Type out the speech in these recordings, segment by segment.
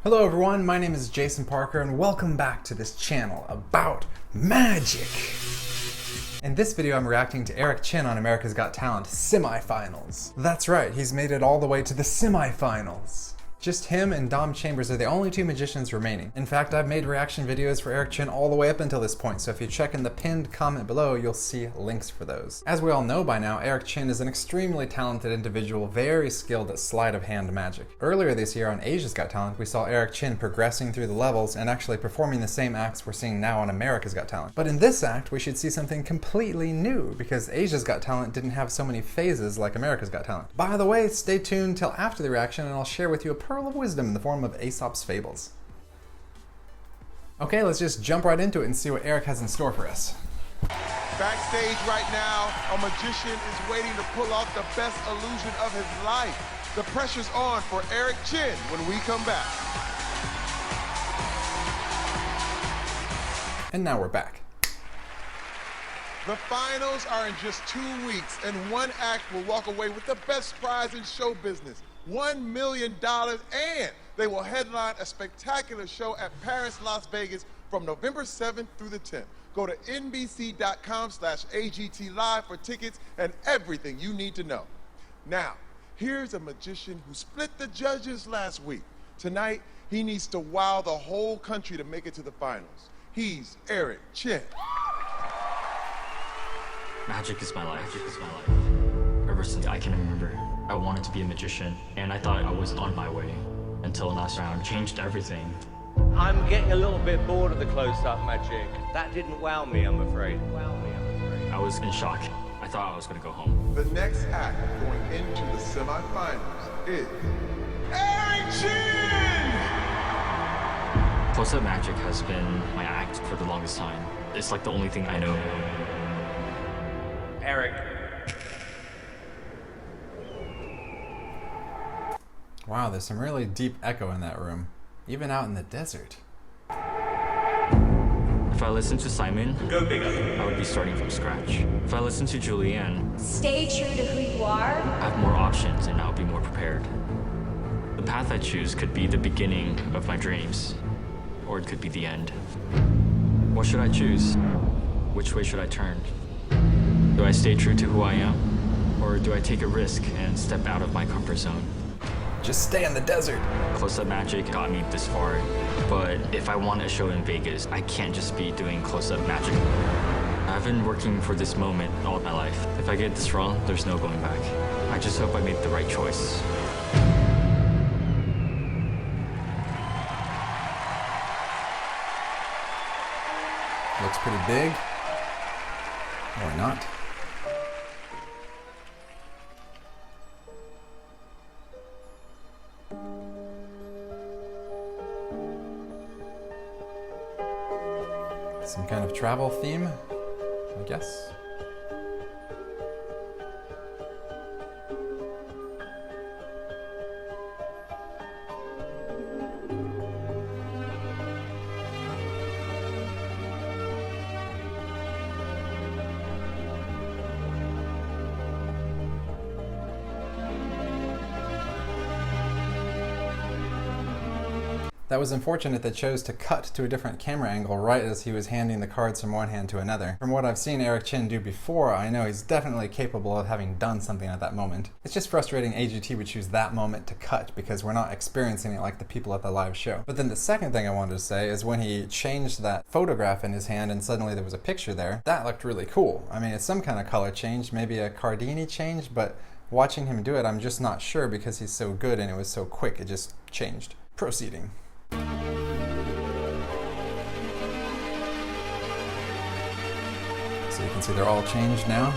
Hello everyone, my name is Jason Parker and welcome back to this channel about magic. In this video I'm reacting to Eric Chien on America's Got Talent Semifinals. That's right, he's made it all the way to the semifinals. Just him and Dom Chambers are the only two magicians remaining. In fact, I've made reaction videos for Eric Chien all the way up until this point, so if you check in the pinned comment below, you'll see links for those. As we all know by now, Eric Chien is an extremely talented individual, very skilled at sleight of hand magic. Earlier this year on Asia's Got Talent, we saw Eric Chien progressing through the levels and actually performing the same acts we're seeing now on America's Got Talent. But in this act, we should see something completely new, because Asia's Got Talent didn't have so many phases like America's Got Talent. By the way, stay tuned till after the reaction and I'll share with you a pearl of wisdom in the form of Aesop's Fables. Okay, let's just jump right into it and see what Eric has in store for us. Backstage right now, a magician is waiting to pull off the best illusion of his life. The pressure's on for Eric Chien when we come back. And now we're back. The finals are in just 2 weeks, and one act will walk away with the best prize in show business, $1 million, and they will headline a spectacular show at Paris, Las Vegas from November 7th through the 10th. Go to nbc.com/AGT Live for tickets and everything you need to know. Now, here's a magician who split the judges last week. Tonight, he needs to wow the whole country to make it to the finals. He's Eric Chien. Magic is my life. Magic is my life. Ever since I can remember, I wanted to be a magician, and I thought I was on my way. Until last round changed everything. I'm getting a little bit bored of the close-up magic. That didn't wow me, I'm afraid. I was in shock. I thought I was going to go home. The next act going into the semifinals is Eric Chien! Close-up magic has been my act for the longest time. It's like the only thing I know. Eric. Wow, there's some really deep echo in that room, even out in the desert. If I listened to Simon, Go bigger. I would be starting from scratch. If I listened to Julianne, stay true to who you are. I have more options and I'll be more prepared. The path I choose could be the beginning of my dreams, or it could be the end. What should I choose? Which way should I turn? Do I stay true to who I am, or do I take a risk and step out of my comfort zone? Just stay in the desert. Close-up magic got me this far, but if I want a show in Vegas, I can't just be doing close-up magic. I've been working for this moment all my life. If I get this wrong, there's no going back. I just hope I made the right choice. Looks pretty big. Or not. Some kind of travel theme, I guess. That was unfortunate that chose to cut to a different camera angle right as he was handing the cards from one hand to another. From what I've seen Eric Chien do before, I know he's definitely capable of having done something at that moment. It's just frustrating AGT would choose that moment to cut because we're not experiencing it like the people at the live show. But then the second thing I wanted to say is when he changed that photograph in his hand and suddenly there was a picture there, that looked really cool. I mean, it's some kind of color change, maybe a Cardini change, but watching him do it, I'm just not sure because he's so good and it was so quick, it just changed. Proceeding. So you can see they're all changed now.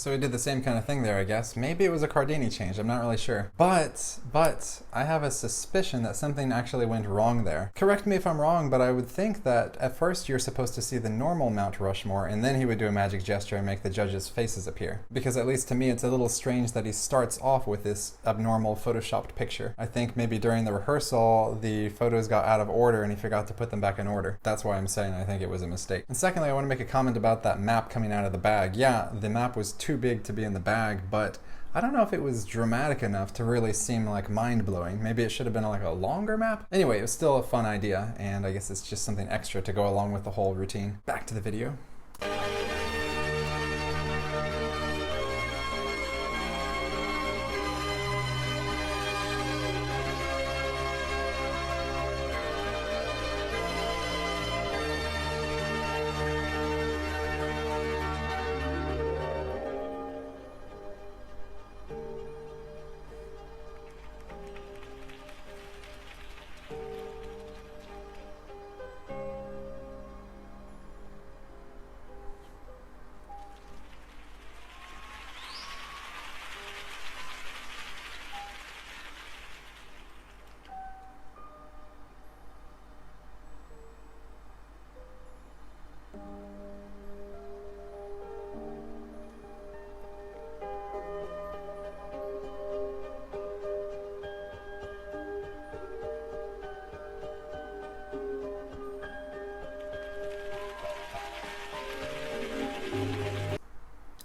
So he did the same kind of thing there, I guess. Maybe it was a Cardini change, I'm not really sure. But I have a suspicion that something actually went wrong there. Correct me if I'm wrong, but I would think that at first you're supposed to see the normal Mount Rushmore, and then he would do a magic gesture and make the judges' faces appear. Because at least to me, it's a little strange that he starts off with this abnormal photoshopped picture. I think maybe during the rehearsal, the photos got out of order and he forgot to put them back in order. That's why I'm saying I think it was a mistake. And secondly, I want to make a comment about that map coming out of the bag. Yeah, the map was too big to be in the bag, but I don't know if it was dramatic enough to really seem like mind-blowing. Maybe it should have been like a longer map. Anyway, it was still a fun idea, and I guess it's just something extra to go along with the whole routine. Back to the video.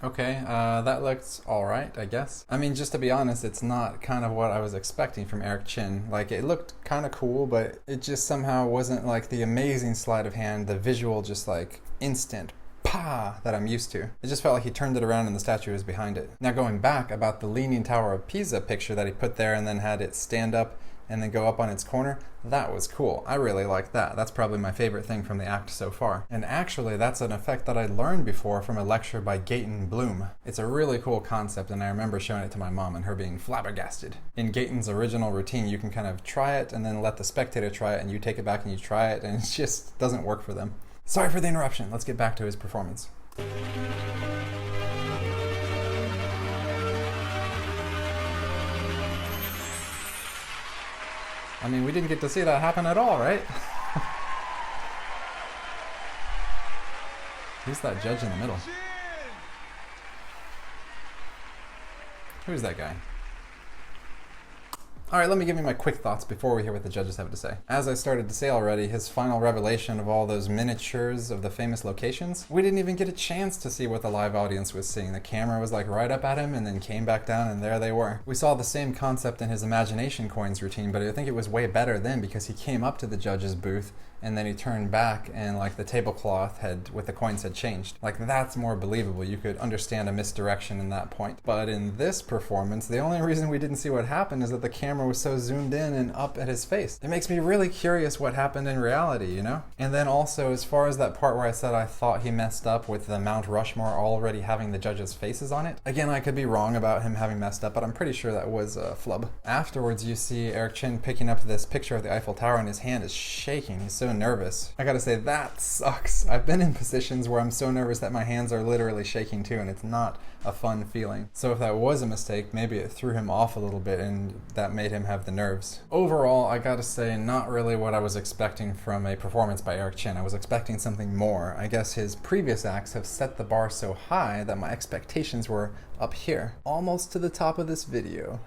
Okay, that looks alright, I guess. I mean, just to be honest, it's not kind of what I was expecting from Eric Chien. Like, it looked kind of cool, but it just somehow wasn't like the amazing sleight of hand, the visual just like instant pa that I'm used to. It just felt like he turned it around and the statue was behind it. Now going back about the Leaning Tower of Pisa picture that he put there and then had it stand up and then go up on its corner, that was cool. I really liked that. That's probably my favorite thing from the act so far. And actually, that's an effect that I learned before from a lecture by Gayton Bloom. It's a really cool concept, and I remember showing it to my mom and her being flabbergasted. In Gayton's original routine, you can kind of try it and then let the spectator try it, and you take it back and you try it, and it just doesn't work for them. Sorry for the interruption. Let's get back to his performance. I mean, we didn't get to see that happen at all, right? Who's that judge in the middle? Who's that guy? Alright, let me give you my quick thoughts before we hear what the judges have to say. As I started to say already, his final revelation of all those miniatures of the famous locations, we didn't even get a chance to see what the live audience was seeing. The camera was like right up at him and then came back down and there they were. We saw the same concept in his imagination coins routine, but I think it was way better then because he came up to the judge's booth and then he turned back and like the tablecloth had, with the coins had changed. Like that's more believable. You could understand a misdirection in that point. But in this performance, the only reason we didn't see what happened is that the camera was so zoomed in and up at his face. It makes me really curious what happened in reality, you know? And then also, as far as that part where I said I thought he messed up with the Mount Rushmore already having the judges' faces on it, again, I could be wrong about him having messed up, but I'm pretty sure that was a flub. Afterwards, you see Eric Chien picking up this picture of the Eiffel Tower and his hand is shaking. He's so nervous. I gotta say, that sucks. I've been in positions where I'm so nervous that my hands are literally shaking too, and it's not a fun feeling. So if that was a mistake, maybe it threw him off a little bit and that made him have the nerves. Overall, I gotta say, not really what I was expecting from a performance by Eric Chien. I was expecting something more. I guess his previous acts have set the bar so high that my expectations were up here, almost to the top of this video.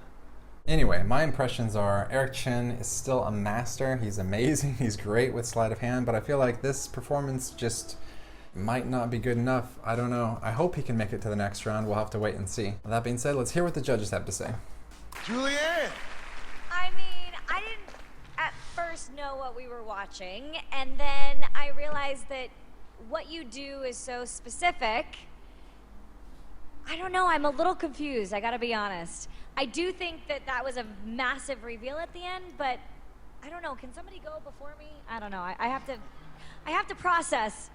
Anyway, my impressions are Eric Chien is still a master. He's amazing. He's great with sleight of hand, but I feel like this performance just might not be good enough. I don't know. I hope he can make it to the next round. We'll have to wait and see. With that being said, let's hear what the judges have to say. Julianne! I mean, I didn't at first know what we were watching, and then I realized that what you do is so specific. I don't know, I'm a little confused, I gotta be honest. I do think that that was a massive reveal at the end, but I don't know, can somebody go before me? I don't know, I have to process.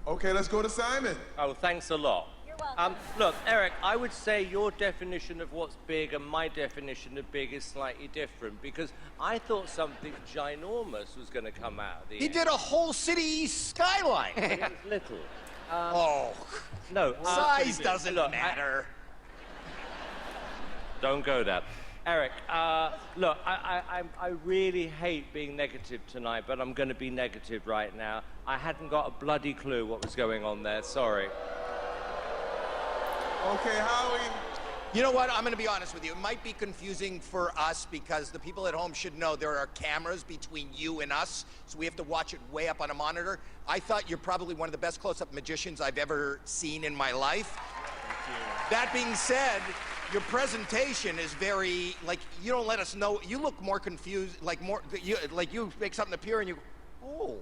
Okay, let's go to Simon. Oh, thanks a lot. You're welcome. Look, Eric, I would say your definition of what's big and my definition of big is slightly different because I thought something ginormous was going to come out of the He end. did a whole city skyline. It was little. Oh, No. size doesn't matter. Don't go there. Eric, look, I really hate being negative tonight, but I'm going to be negative right now. I hadn't got a bloody clue what was going on there. Sorry. Okay, Howie. You know what? I'm going to be honest with you. It might be confusing for us because the people at home should know there are cameras between you and us, so we have to watch it way up on a monitor. I thought you're probably one of the best close-up magicians I've ever seen in my life. That being said, your presentation is very, like, you don't let us know. You look more confused, like you make something appear and you go, oh.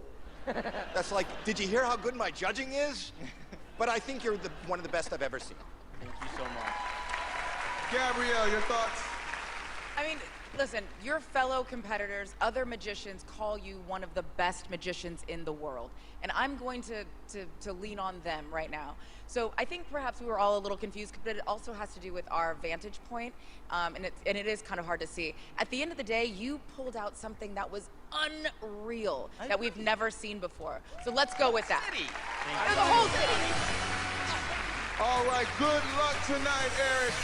That's like, did you hear how good my judging is? But I think you're one of the best I've ever seen. Thank you so much. Gabrielle, your thoughts? I mean, listen, your fellow competitors, other magicians call you one of the best magicians in the world. And I'm going to lean on them right now. So I think perhaps we were all a little confused, but it also has to do with our vantage point, and it is kind of hard to see. At the end of the day, you pulled out something that was unreal, that we've never seen before. So let's go with that. There's a whole city. All right, good luck tonight, Eric.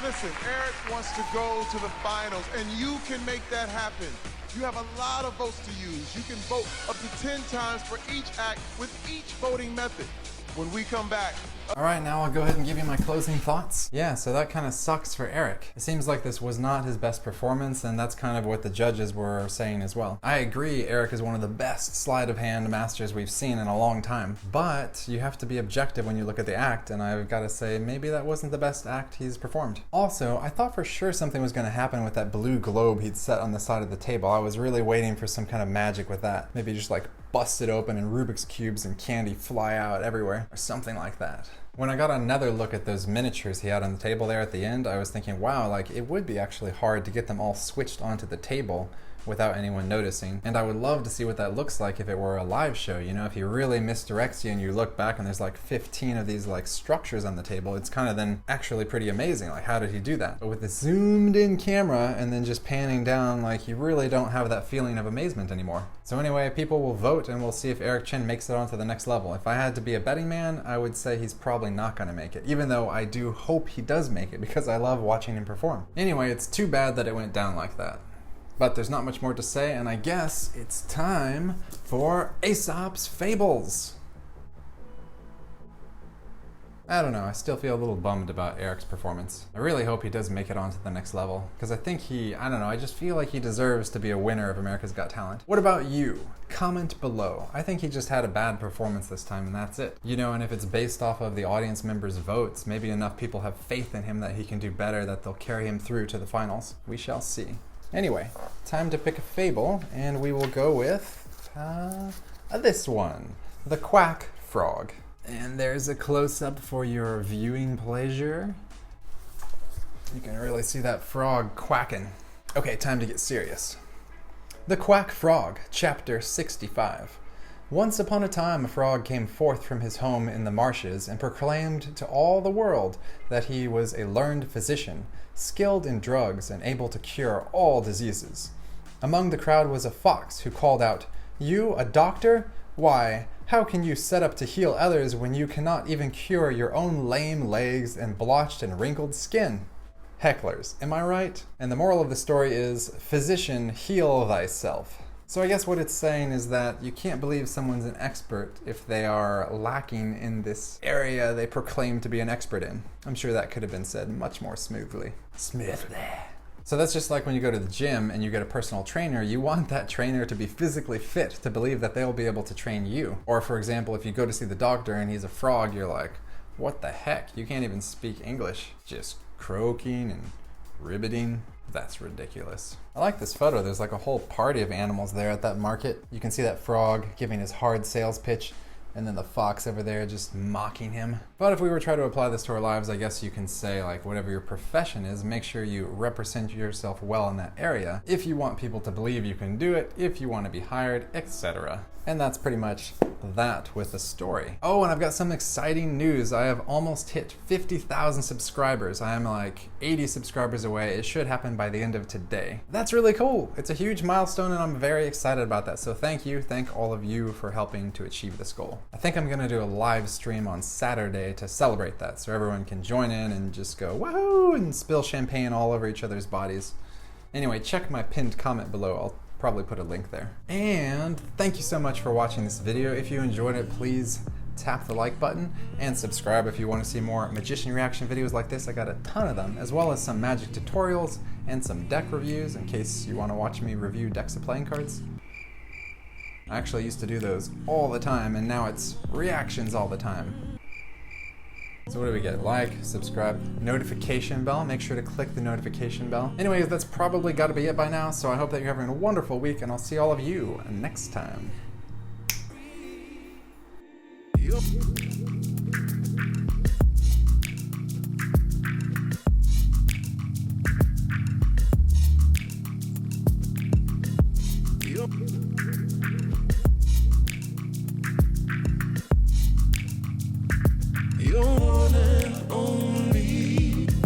Listen, Eric wants to go to the finals, and you can make that happen. You have a lot of votes to use. You can vote up to 10 times for each act with each voting method. When we come back... All right, now I'll go ahead and give you my closing thoughts. Yeah, so that kind of sucks for Eric. It seems like this was not his best performance, and that's kind of what the judges were saying as well. I agree, Eric is one of the best sleight of hand masters we've seen in a long time, but you have to be objective when you look at the act, and I've got to say maybe that wasn't the best act he's performed. Also, I thought for sure something was going to happen with that blue globe he'd set on the side of the table. I was really waiting for some kind of magic with that. Maybe just like bust it open and Rubik's Cubes and candy fly out everywhere, or something like that. When I got another look at those miniatures he had on the table there at the end, I was thinking, wow, like it would be actually hard to get them all switched onto the table without anyone noticing. And I would love to see what that looks like if it were a live show. You know, if he really misdirects you and you look back and there's like 15 of these like structures on the table, it's kind of then actually pretty amazing. Like, how did he do that? But with the zoomed in camera and then just panning down, like you really don't have that feeling of amazement anymore. So anyway, people will vote and we'll see if Eric Chien makes it on to the next level. If I had to be a betting man, I would say he's probably not gonna make it, even though I do hope he does make it because I love watching him perform. Anyway, it's too bad that it went down like that. But there's not much more to say, and I guess it's time for Aesop's Fables. I don't know, I still feel a little bummed about Eric's performance. I really hope he does make it on to the next level, because I think I don't know, I just feel like he deserves to be a winner of America's Got Talent. What about you? Comment below. I think he just had a bad performance this time, and that's it. You know, and if it's based off of the audience members' votes, maybe enough people have faith in him that he can do better, that they'll carry him through to the finals. We shall see. Anyway, time to pick a fable, and we will go with this one, the quack frog. And there's a close-up for your viewing pleasure. You can really see that frog quacking. Okay, time to get serious. The Quack Frog, Chapter 65. Once upon a time, a frog came forth from his home in the marshes and proclaimed to all the world that he was a learned physician, skilled in drugs and able to cure all diseases. Among the crowd was a fox who called out, "You, a doctor? Why, how can you set up to heal others when you cannot even cure your own lame legs and blotched and wrinkled skin?" Hecklers, am I right? And the moral of the story is, physician, heal thyself. So I guess what it's saying is that you can't believe someone's an expert if they are lacking in this area they proclaim to be an expert in. I'm sure that could have been said much more smoothly. So that's just like when you go to the gym and you get a personal trainer, you want that trainer to be physically fit to believe that they'll be able to train you. Or for example, if you go to see the doctor and he's a frog, you're like, what the heck? You can't even speak English. Just croaking and ribbiting. That's ridiculous. I like this photo. There's like a whole party of animals there at that market. You can see that frog giving his hard sales pitch, and then the fox over there just mocking him. But if we were trying to apply this to our lives, I guess you can say, like, whatever your profession is, make sure you represent yourself well in that area. If you want people to believe you can do it, if you want to be hired, etc. And that's pretty much that with the story. Oh, and I've got some exciting news. I have almost hit 50,000 subscribers. I am like 80 subscribers away. It should happen by the end of today. That's really cool. It's a huge milestone and I'm very excited about that. So thank you. Thank all of you for helping to achieve this goal. I think I'm gonna do a live stream on Saturday to celebrate that, so everyone can join in and just go woohoo and spill champagne all over each other's bodies. Anyway, check my pinned comment below. I'll probably put a link there. And thank you so much for watching this video. If you enjoyed it, please tap the like button and subscribe if you want to see more magician reaction videos like this. I got a ton of them, as well as some magic tutorials and some deck reviews in case you want to watch me review decks of playing cards. I actually used to do those all the time, and now it's reactions all the time. So what do we get? Like, subscribe, notification bell. Make sure to click the notification bell. Anyways, that's probably got to be it by now, so I hope that you're having a wonderful week, and I'll see all of you next time.